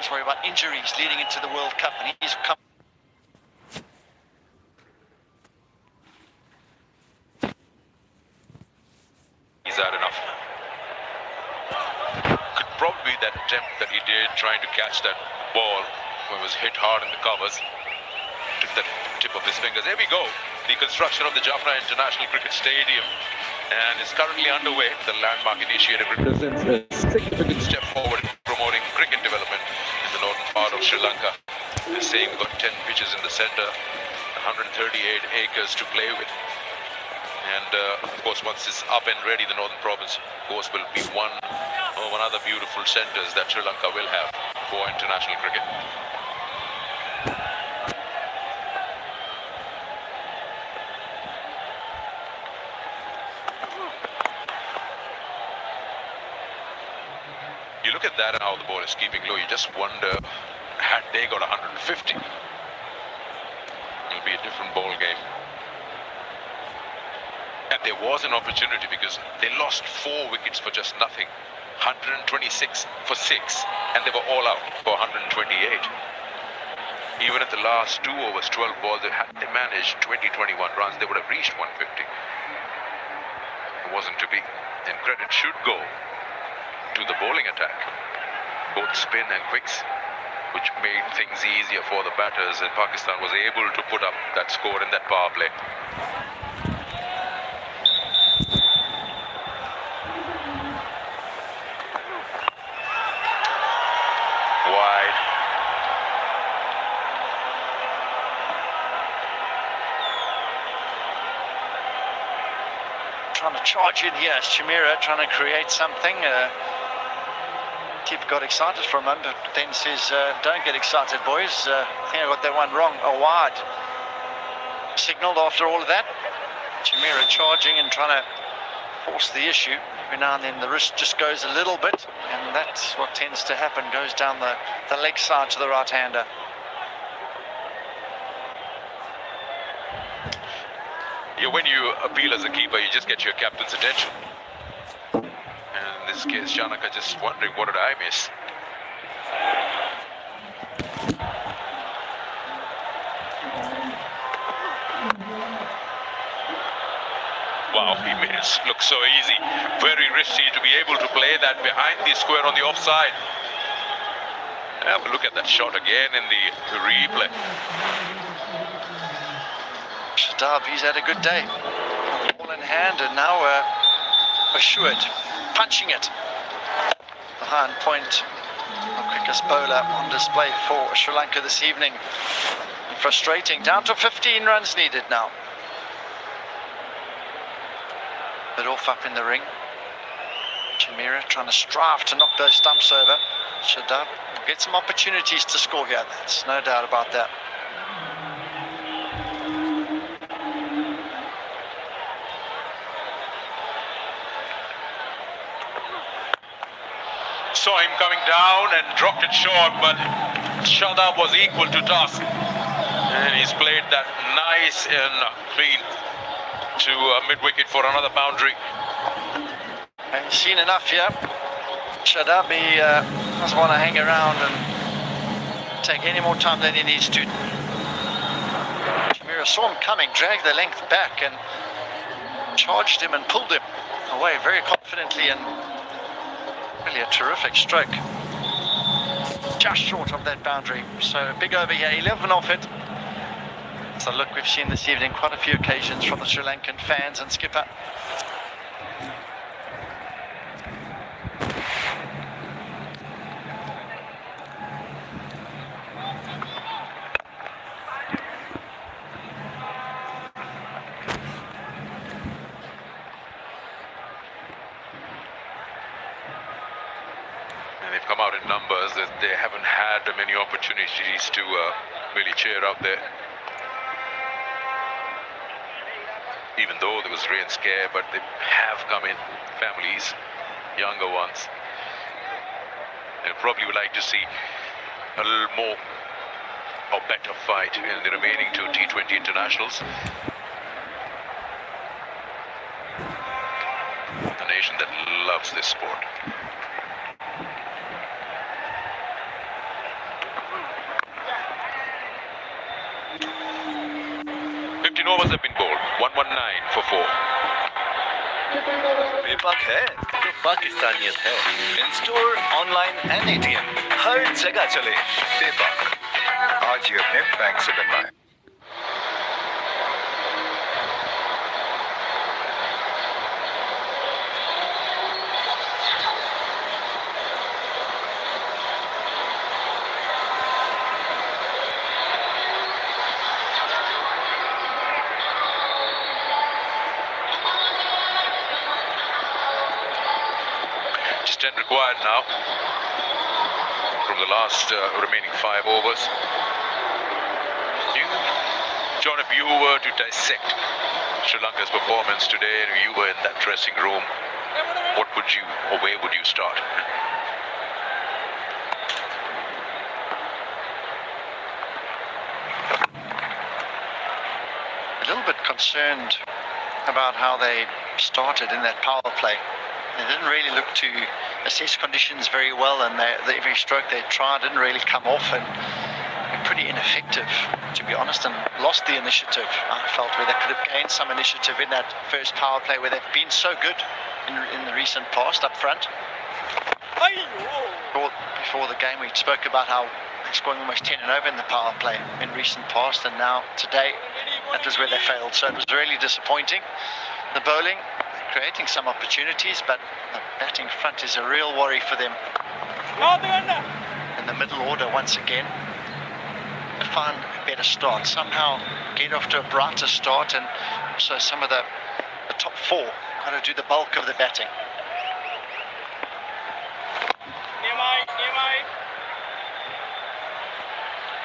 always worry about injuries leading into the World Cup, and he's come. He's had enough. Could probably be that attempt that he did trying to catch that ball when it was hit hard in the covers. Took the tip of his fingers. There we go. The construction of the Jaffna International Cricket Stadium and is currently underway. The landmark initiative represents a significant step forward in promoting cricket development in the northern part of Sri Lanka. The same got 10 pitches in the center, 138 acres to play with. And of course, once it's up and ready, the northern province, of course, will be one other beautiful centers that Sri Lanka will have for international cricket. You look at that and how the ball is keeping low, you just wonder, had they got 150, it'll be a different ball game. And there was an opportunity because they lost 4 wickets for just nothing. 126 for 6, and they were all out for 128. Even at the last 2 overs, 12 balls, they managed 20-21 runs, they would have reached 150. It wasn't to be. And credit should go to the bowling attack, both spin and quicks, which made things easier for the batters, and Pakistan was able to put up that score in that power play. Wide. Trying to charge in here, Shamira trying to create something. Keeper got excited for a moment, but then says, don't get excited, boys. I think I got that one wrong. A wide. Signalled after all of that. Shamira charging and trying to force the issue. Every now and then the wrist just goes a little bit, and that's what tends to happen. Goes down the leg side to the right-hander. Yeah, when you appeal as a keeper, you just get your captain's attention. And in this case, Janaka just wondering, what did I miss? Wow, he made it look so easy. Very risky to be able to play that behind the square on the offside. Have a look at that shot again in the replay. Shadab, he's had a good day. Ball in hand and now assured, punching it. Behind point, the quickest bowler on display for Sri Lanka this evening. Frustrating, down to 15 runs needed now. Bit off up in the ring. Shamira trying to strive to knock those stumps over. Shadab will get some opportunities to score here, there's no doubt about that. Saw him coming down and dropped it short, but Shadab was equal to task. And he's played that nice and clean to mid-wicket for another boundary. And he's seen enough here. Shadab, he doesn't want to hang around and take any more time than he needs to. Shamira saw him coming, dragged the length back and charged him and pulled him away very confidently, and really a terrific stroke. Just short of that boundary. So big over here, 11 off it. It's a look we've seen this evening, quite a few occasions from the Sri Lankan fans and skipper. They've come out in numbers, that they haven't had many opportunities to really cheer up there. Even though there was rain scare, but they have come in, families, younger ones. They probably would like to see a little more or better fight in the remaining 2 T20 internationals. A nation that loves this sport. overs have been bowled. 119 for 4. बेपाक है तो पाकिस्तानियत है। In store, online and ATM हर जगह चले बेपाक। आज ही अपने bank से बनवाएं। Just 10 required now from the last remaining 5 overs. John, if you were to dissect Sri Lanka's performance today and you were in that dressing room, what would you, or where would you start? A little bit concerned about how they started in that power play. They didn't really look to assess conditions very well, and every stroke they tried didn't really come off, and were pretty ineffective, to be honest, and lost the initiative. I felt where they could have gained some initiative in that first power play, where they've been so good in the recent past up front. Before the game, we spoke about how they scored almost 10 and over in the power play in recent past, and now today that was where they failed. So it was really disappointing. The bowling, creating some opportunities, but the batting front is a real worry for them. In the middle order, once again, to find a better start, somehow get off to a brighter start, and also some of the top 4 got to do the bulk of the batting.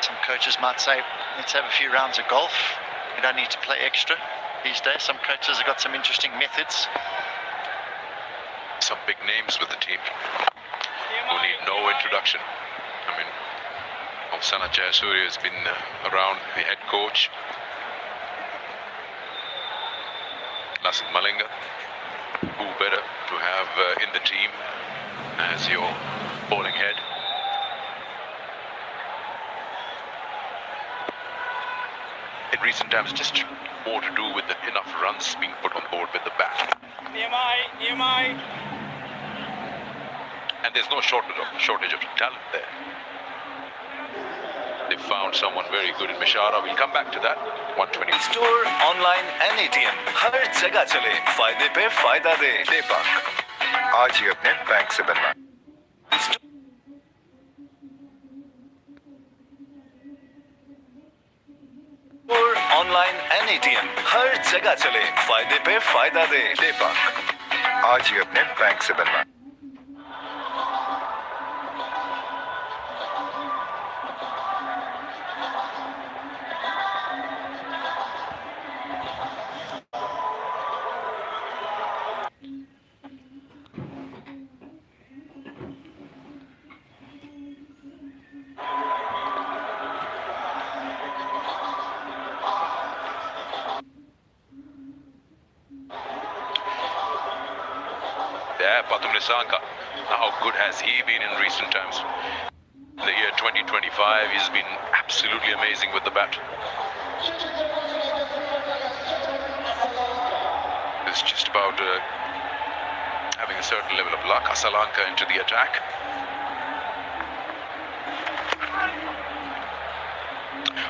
Some coaches might say, let's have a few rounds of golf. We don't need to play extra these days. Some coaches have got some interesting methods. Some big names with the team who need no introduction. I mean, Sana Jayasuriya has been around, the head coach. Lasith Malinga, who better to have in the team as your bowling head. In recent times, just more to do with enough runs being put on board with the bat. And there's no shortage of talent there. They found someone very good in Mishara. We'll come back to that. 120. Store, online and ATM हर जगह चले फायदे पे फायदा दे बेपाक। आज ही अपने bank से बनवाएं। स्टोर, ऑनलाइन एंड एटीएम हर जगह चले फायदे पे फायदा दे बेपाक। आज ही अपने बैंक से बनवाएं। Yeah, Pathum Nissanka. How good has he been in recent times? In the year 2025, he's been absolutely amazing with the bat. It's just about having a certain level of luck. Asalanka into the attack.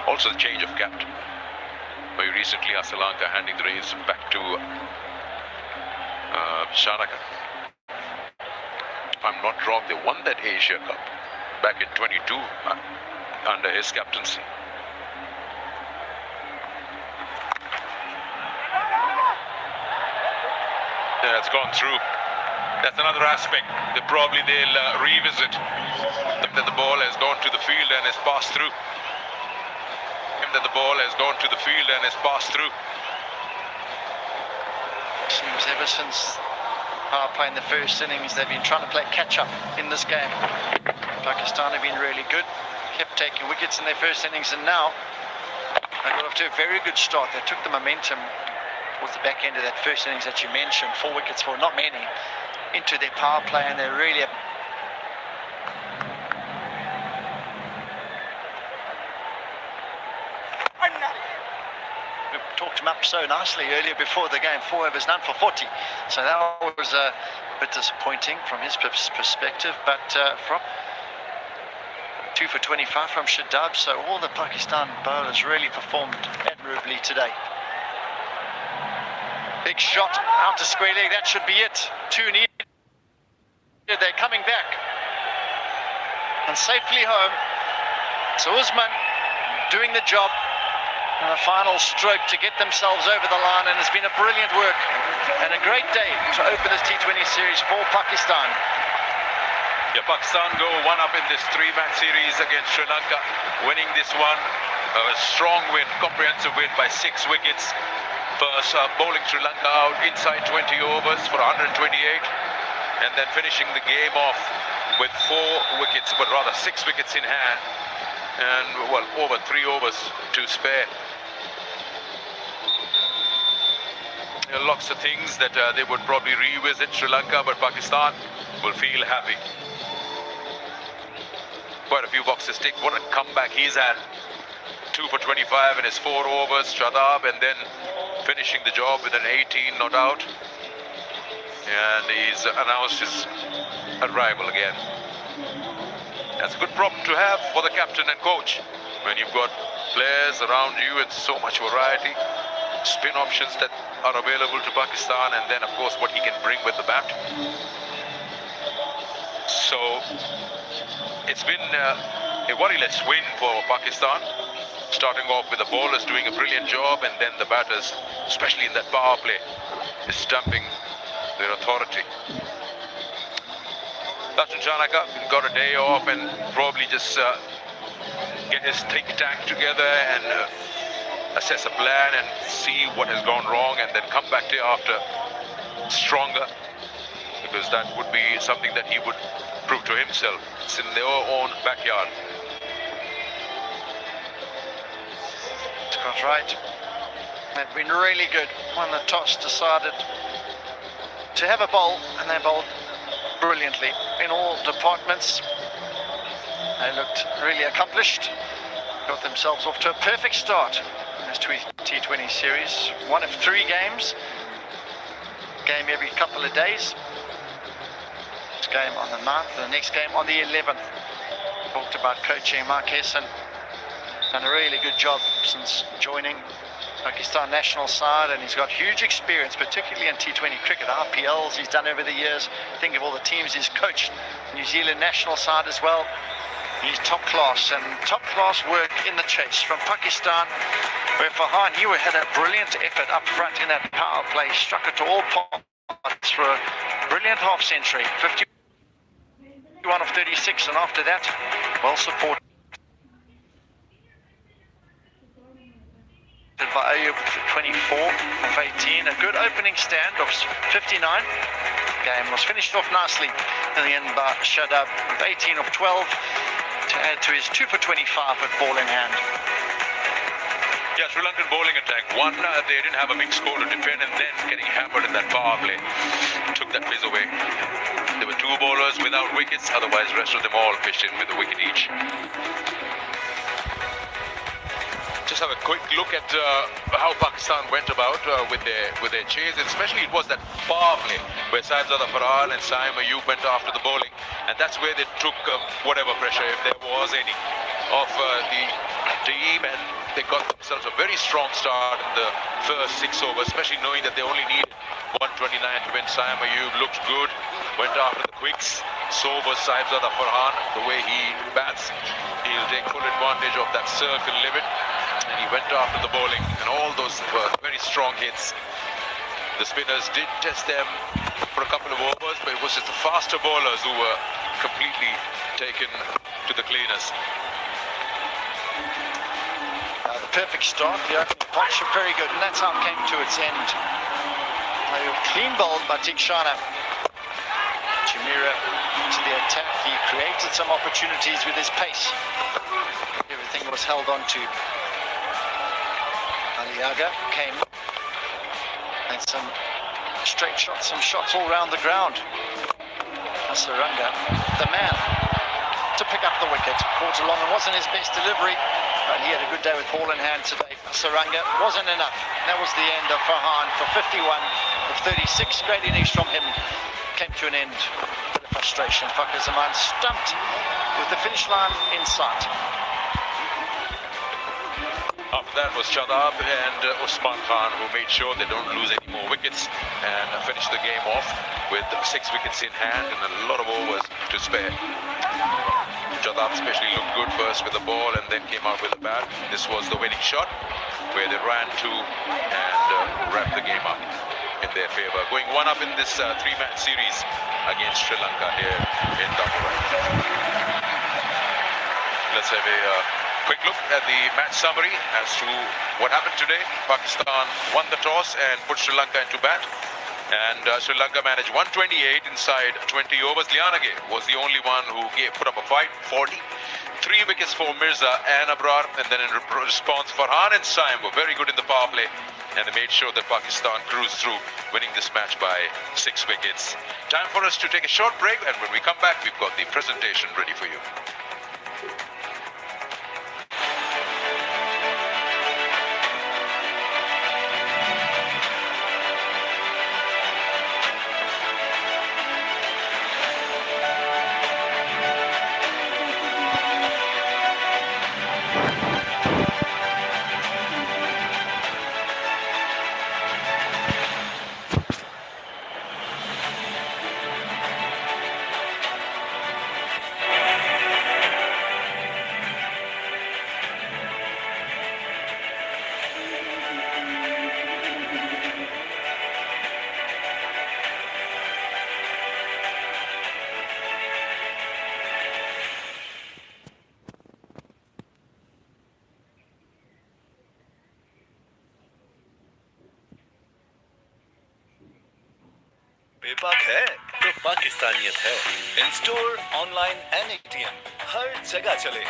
Also the change of captain. Very recently, Asalanka handing the reins back to Shanaka. If I'm not wrong, they won that Asia Cup back in 22 under his captaincy. Yeah, that's gone through. That's another aspect that probably they'll revisit. That the ball has gone to the field and has passed through. That the ball has gone to the field and has passed through. Seems ever since power play in the first innings, they've been trying to play catch-up in this game. Pakistan have been really good, kept taking wickets in their first innings, and now they got off to a very good start. They took the momentum towards the back end of that first innings that you mentioned, 4 wickets for not many, into their power play, and they're really we talked him up so nicely earlier before the game. 4 overs, none for 40. So that was a bit disappointing from his perspective. But from 2 for 25 from Shadab. So all the Pakistan bowlers really performed admirably today. Big shot out to square leg. That should be it. 2 needed. They're coming back. And safely home. So Usman doing the job. And a final stroke to get themselves over the line, and it's been a brilliant work and a great day to open this T20 series for Pakistan. Yeah, Pakistan go 1 up in this 3-match series against Sri Lanka, winning this one. A strong win, comprehensive win by 6 wickets. First bowling Sri Lanka out inside 20 overs for 128, and then finishing the game off with 4 wickets, but rather 6 wickets in hand, and well, over 3 overs to spare. There are lots of things that they would probably revisit Sri Lanka, but Pakistan will feel happy. Quite a few boxes ticked. What a comeback he's had. 2 for 25 in his 4 overs, Shadab, and then finishing the job with an 18 not out. And he's announced his arrival again. That's a good problem to have for the captain and coach. When you've got players around you and so much variety, spin options that are available to Pakistan, and then of course what he can bring with the bat. So it's been a worryless win for Pakistan, starting off with the bowlers doing a brilliant job, and then the batters, especially in that power play, is stamping their authority. Sachin Chanaka got a day off and probably just get his think tank together and assess a plan and see what has gone wrong, and then come back day after stronger, because that would be something that he would prove to himself. It's in their own backyard. Scott's right. They've been really good. When the toss decided to have a bowl, and they bowled brilliantly in all departments. They looked really accomplished. Got themselves off to a perfect start in this T20 series. 1 of 3 games. Game every couple of days. This game on the 9th, the next game on the 11th. Talked about coaching Mark Hesson. Done a really good job since joining Pakistan national side, and he's got huge experience, particularly in T20 cricket, RPLs he's done over the years. Think of all the teams he's coached. New Zealand national side as well. He's top class, and top class work in the chase from Pakistan, where Farhan, he had a brilliant effort up front in that power play, struck it to all parts for a brilliant half century, 51 of 36, and after that, well supported by Ayub, 24 of 18, a good opening stand of 59. Game was finished off nicely in the end by Shadab with 18 of 12 to add to his 2 for 25 with ball in hand. Yeah, Sri Lankan bowling attack. One, they didn't have a big score to defend, and then getting hammered in that power play took that pace away. There were 2 bowlers without wickets, otherwise the rest of them all pitched in with a wicket each. Just have a quick look at how Pakistan went about with their chase, and especially it was that power play where Saibzada Farhan and Saim Ayub went after the bowling, and that's where they took whatever pressure, if there was any, off the team, and they got themselves a very strong start in the first 6 overs, especially knowing that they only needed 129 to win. Saim Ayub looked good, went after the quicks. So was Saibzada Farhan, the way he bats. He'll take full advantage of that circle limit. And he went after the bowling, and all those were very strong hits. The spinners did test them for a couple of overs, but it was just the faster bowlers who were completely taken to the cleaners. The perfect start, the opening partnership, very good, and that's how it came to its end. Clean bowled by Tikshana. Jamira to the attack. He created some opportunities with his pace. Everything was held on to. Aliaga came and some straight shots, some shots all round the ground. Asaranga, the man, to pick up the wicket. Caught along and wasn't his best delivery, but he had a good day with ball in hand today. Saranga wasn't enough. That was the end of Farhan for 51 of 36. Great innings from him. Came to an end. Bit of frustration. Fakhar Zaman stumped with the finish line in sight. After that was Shadab and Usman Khan, who made sure they don't lose any more wickets and finished the game off with 6 wickets in hand and a lot of overs to spare. Shadab especially looked good first with the ball and then came out with the bat. This was the winning shot where they ran to and wrapped the game up in their favour. Going 1 up in this 3-match series against Sri Lanka here in Babar. Let's have a quick look at the match summary as to what happened today. Pakistan won the toss and put Sri Lanka into bat. And Sri Lanka managed 128 inside 20 overs. Lianage was the only one who put up a fight, 40. 3 wickets for Mirza and Abrar. And then in response, Farhan and Saim were very good in the power play. And they made sure that Pakistan cruised through, winning this match by 6 wickets. Time for us to take a short break. And when we come back, we've got the presentation ready for you. बेबाक है तो पाकिस्तानियत है। In store, online and ATM हर जगह चले।